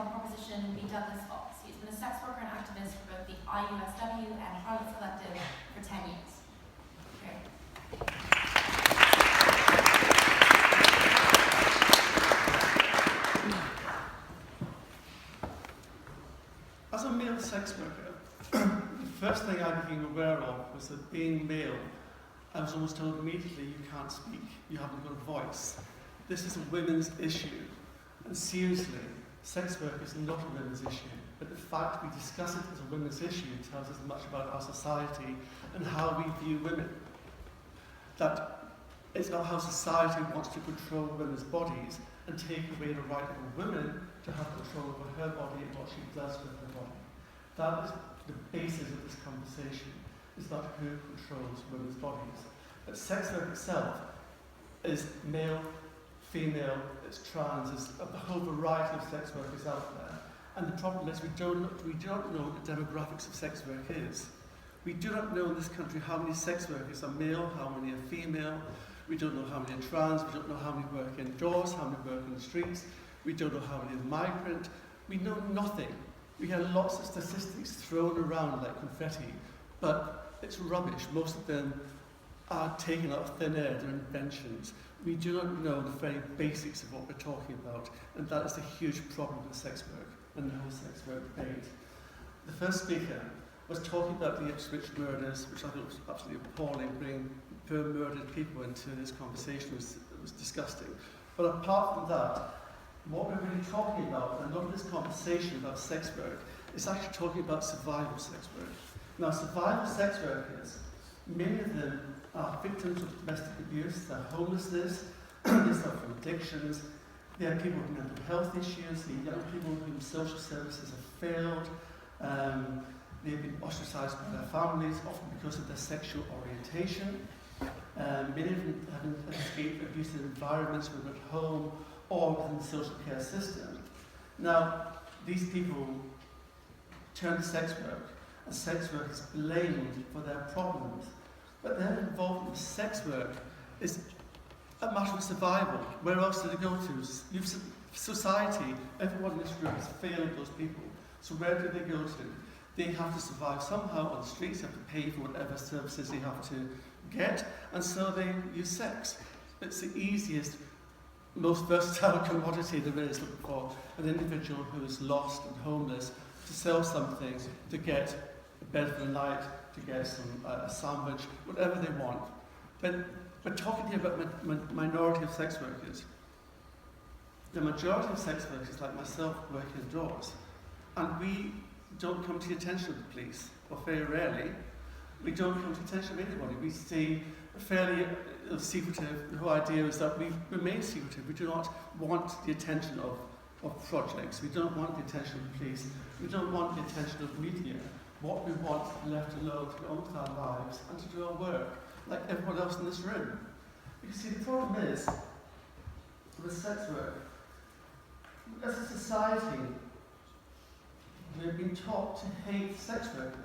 from Proposition v Douglas Fox. He's been a sex worker and activist for both the IUSW and Harlots Collective for 10 years. Okay. As a male sex worker, the first thing I became aware of was that being male, I was almost told immediately, you can't speak, you haven't got a voice. This is a women's issue. And seriously, sex work is not a women's issue. But the fact we discuss it as a women's issue tells us much about our society and how we view women. That it's not how society wants to control women's bodies and take away the right of a woman to have control over her body and what she does with her body. That is the basis of this conversation, is that who controls women's bodies. But sex work itself is male, female, it's trans, there's a whole variety of sex workers out there. And the problem is we don't know what the demographics of sex work is. We do not know in this country how many sex workers are male, how many are female. We don't know how many are trans, we don't know how many work indoors, how many work in the streets. We don't know how many are migrant. We know nothing. We hear lots of statistics thrown around like confetti, but it's rubbish. Most of them are taken out of thin air, they're inventions. We do not know the very basics of what we're talking about, and that is a huge problem with sex work and the whole sex work debate. The first speaker was talking about the Ipswich murders, which I thought was absolutely appalling. Bringing poor murdered people into this conversation was disgusting. But apart from that, what we're really talking about, and a lot of this conversation about sex work, is actually talking about survival sex work. Now, survival sex workers, many of them are victims of domestic abuse, they're homelessness, they suffer from addictions, they are people with mental health issues, they're young people whose social services have failed, they've been ostracised by their families, often because of their sexual orientation. Many of them have escaped abusive environments, whether at home or within the social care system. Now, these people turn to sex work, and sex work is blamed for their problems. But their involvement with sex work is a matter of survival. Where else do they go to? Society, everyone in this room has failed those people. So where do they go to? They have to survive somehow on the streets, they have to pay for whatever services they have to get, and so they use sex. It's the easiest, most versatile commodity there is for an individual who is lost and homeless to sell something, to get a bed for the night, to get a sandwich, whatever they want. But we're talking here about minority of sex workers. The majority of sex workers, like myself, work indoors. And we don't come to the attention of the police, or very rarely. We don't come to the attention of anybody. We stay fairly secretive. The whole idea is that we remain secretive. We do not want the attention of projects. We don't want the attention of the police. We don't want the attention of the media. What we want is to be left alone to get on with our lives and to do our work, like everyone else in this room. Because see, the problem is, with sex work, as a society, we've been taught to hate sex workers.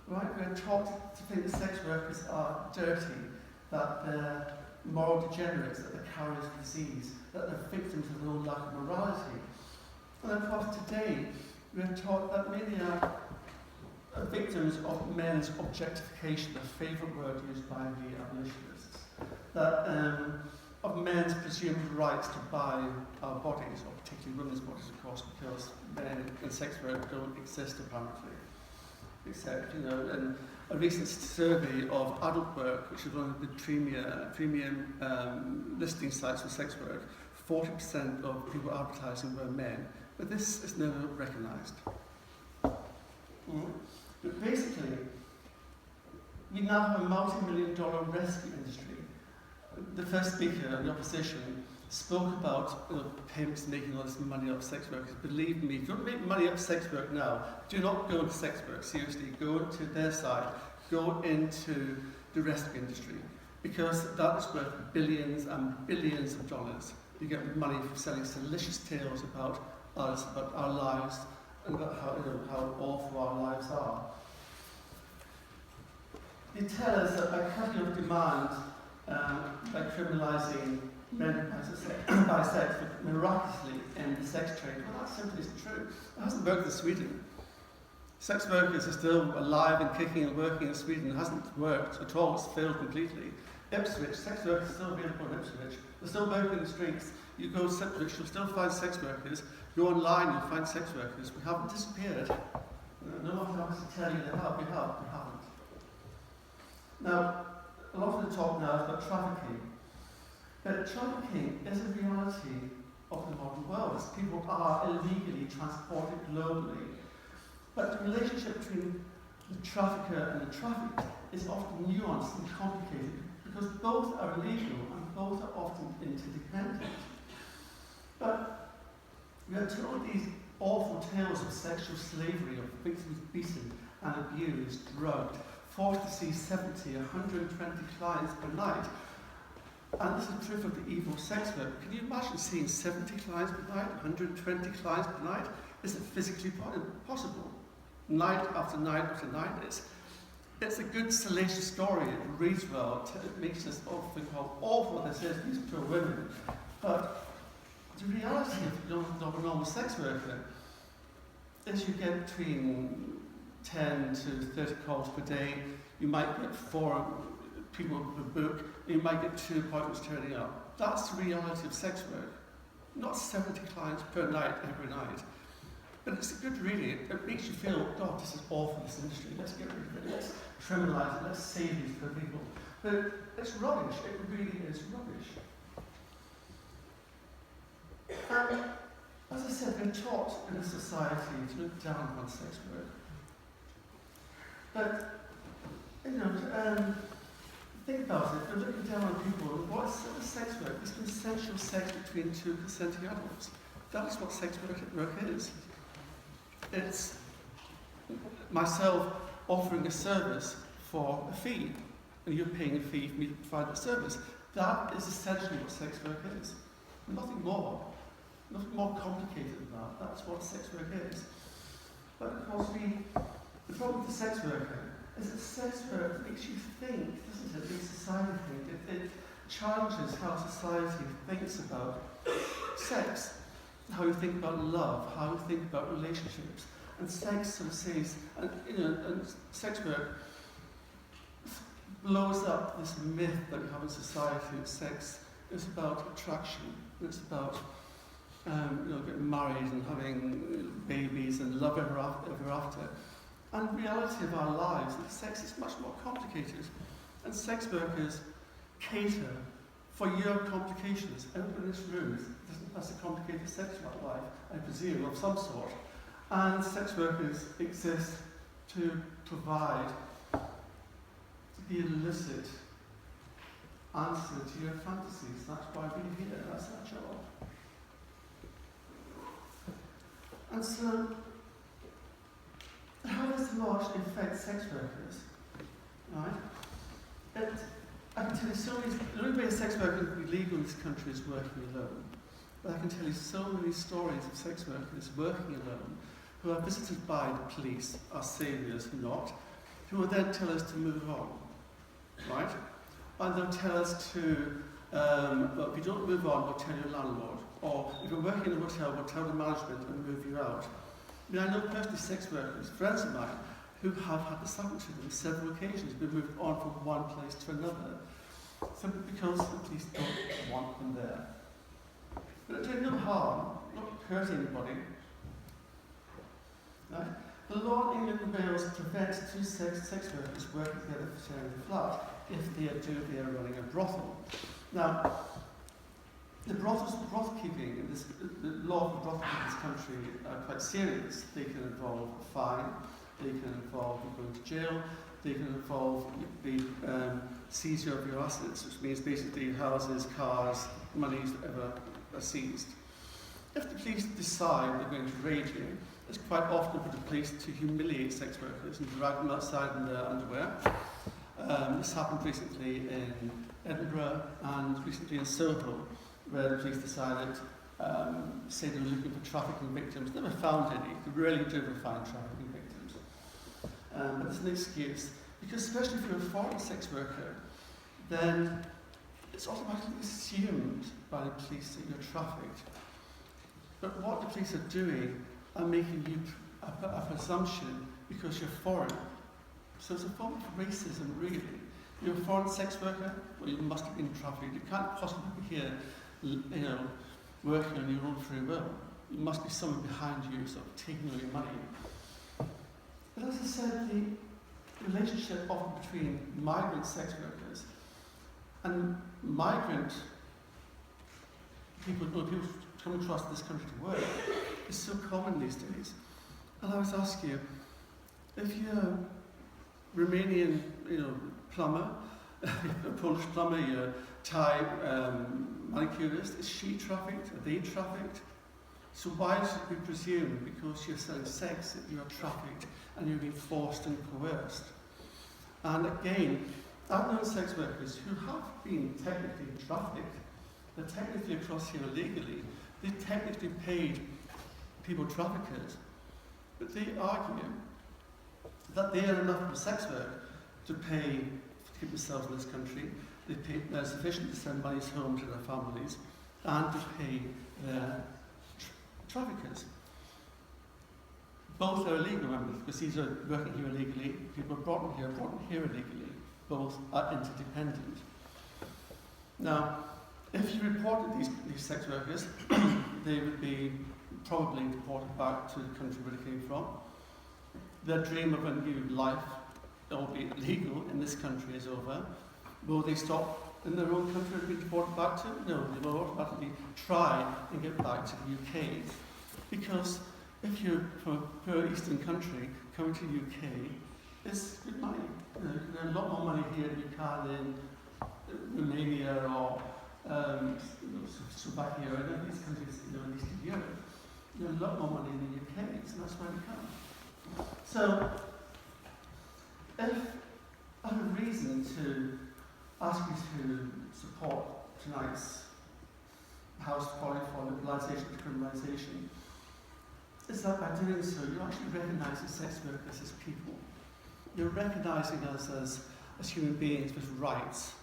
Right? We're taught to think that sex workers are dirty, that they're moral degenerates, that they're carriers of disease, that they're victims of their own lack of morality. And of course today, we're taught that many are victims of men's objectification, the favourite word used by the abolitionists. That of men's presumed rights to buy our bodies, or particularly women's bodies, of course, because men in sex work don't exist apparently. Except, in a recent survey of Adult Work, which is one of the premium listing sites for sex work, 40% of people advertising were men. But this is never recognised. But basically, we now have a multi-million-dollar rescue industry. The first speaker in the opposition spoke about pimps making all this money off sex workers. Believe me, if you don't make money off sex work now, do not go into sex work. Seriously, go to their side. Go into the rescue industry. Because that is worth billions and billions of dollars. You get money from selling salacious tales about us, about our lives, and about how awful our lives are. They tell us that by cutting off demand, by criminalising men by sex would miraculously end the sex trade. Well, that simply isn't true. It hasn't worked in Sweden. Sex workers are still alive and kicking and working in Sweden. It hasn't worked at all. It's failed completely. Ipswich, sex workers are still available in Ipswich. They're still working in the streets. You go to Ipswich, you'll still find sex workers. Go online, you'll find sex workers. We haven't disappeared. No one has to tell you they have. We haven't. Now, a lot of the talk now is about trafficking. But trafficking is a reality of the modern world. People are illegally transported globally. But the relationship between the trafficker and the trafficked is often nuanced and complicated because both are illegal and both are often interdependent. But we are told these awful tales of sexual slavery, of victims beaten and abused, drugged, forced to see 70, 120 clients per night. And this is proof of the evil of sex work. Can you imagine seeing 70 clients per night, 120 clients per night? Is it physically possible? Night after night after night. It's a good, salacious story. It reads well. It makes us all think how awful this is, these poor women. But the reality of a normal sex worker is you get between 10 to 30 calls per day. You might get 4 people per book. You might get 2 appointments turning up. That's the reality of sex work. Not 70 clients per night, every night. But it's a good reading. It makes you feel, God, this is awful, this industry. Let's get rid of it. Let's criminalise it. Let's save these poor people. But it's rubbish. It really is rubbish. And as I said, we're taught in a society to look down on sex work. But, think about it. We're looking down on people. What's sex work? It's consensual sex between 2 consenting adults. That is what sex work is. It's myself offering a service for a fee, and you're paying a fee for me to provide that service. That is essentially what sex work is. Nothing more complicated than that. That's what sex work is. But of course, the problem with the sex worker is that sex work makes you think, doesn't it? Makes society think. It challenges how society thinks about sex. How you think about love, how you think about relationships, and sex sort of says, and sex work blows up this myth that we have in society that sex is about attraction, it's about getting married and having babies and love ever after. And the reality of our lives, that sex is much more complicated, and sex workers cater for your complications. Everyone in this room has a complicated sexual life, I presume, of some sort. And sex workers exist to provide the illicit answer to your fantasies. That's why we're here. That's our job. And so, how does the law actually affect sex workers? Right? I can tell you so many. The only way a sex worker can be legal in this country is working alone. But I can tell you so many stories of sex workers working alone who are visited by the police, our saviours, who will then tell us to move on. Right? And they'll tell us to, well, if you don't move on, we'll tell your landlord. Or if you're working in a hotel, we'll tell the management and move you out. I mean, I know personally sex workers, friends of mine, who have had this happen to them on several occasions, been moved on from one place to another, simply because the police don't want them there. But it did no harm, not hurt anybody. Right? The law in England and Wales prevents 2 sex workers working together for sharing a flat if they are running a brothel. Now, the brothel keeping in this, the law for brothel in this country are quite serious. They can involve a fine, they can involve you going to jail, they can involve the seizure of your assets, which means basically houses, cars, monies, whatever are seized. If the police decide they're going to raid you, it's quite often for the police to humiliate sex workers and drag them outside in their underwear. This happened recently in Edinburgh and recently in Soho, where the police decided, say they were looking for trafficking victims. Never found any. They rarely do ever find trafficking victims. But there's an excuse, because especially if you're a foreign sex worker, then it's automatically assumed by the police that you're trafficked. But what the police are doing are making you a presumption because you're foreign. So it's a form of racism, really. You're a foreign sex worker, well, you must have been trafficked. You can't possibly be here, working on your own free will. There must be someone behind you sort of taking all your money. But as I said, the relationship often between migrant sex workers and migrant people coming across this country to work is so common these days. And I was asking you, if you're a Romanian, plumber, a Polish plumber, you're a Thai manicurist, is she trafficked? Are they trafficked? So why should we presume, because you're selling sex, that you are trafficked and you're being forced and coerced? And again, I've known sex workers who have been technically trafficked. They're technically across here illegally. They technically paid people traffickers. But they argue that they earn enough from sex work to pay, to keep themselves in this country. They're sufficient to send money home to their families and to pay their traffickers. Both are illegal, remember, because these are working here illegally. People are brought in here illegally. Both are interdependent. Now, if you reported these sex workers, they would be probably deported back to the country where they came from. Their dream of a new life, albeit legal, in this country is over. Will they stop in their own country and be deported back to? No, they will automatically try and get back to the UK. Because if you're from a poor eastern country coming to the UK, it's good money. You can earn a lot more money here than you can in Romania or Slovakia or any of these countries in Eastern Europe. You earn a lot more money in the UK, so that's why they come. So, if I have a reason to ask you to support tonight's House calling for liberalisation and criminalisation, is that by doing so, you're actually recognising sex workers as people. You're recognising us as human beings with rights.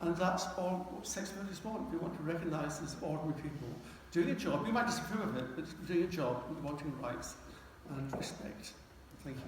And that's all what sex workers want. They want to recognise as ordinary people doing a job. We might disapprove of it, but doing a job and wanting rights and respect. Thank you.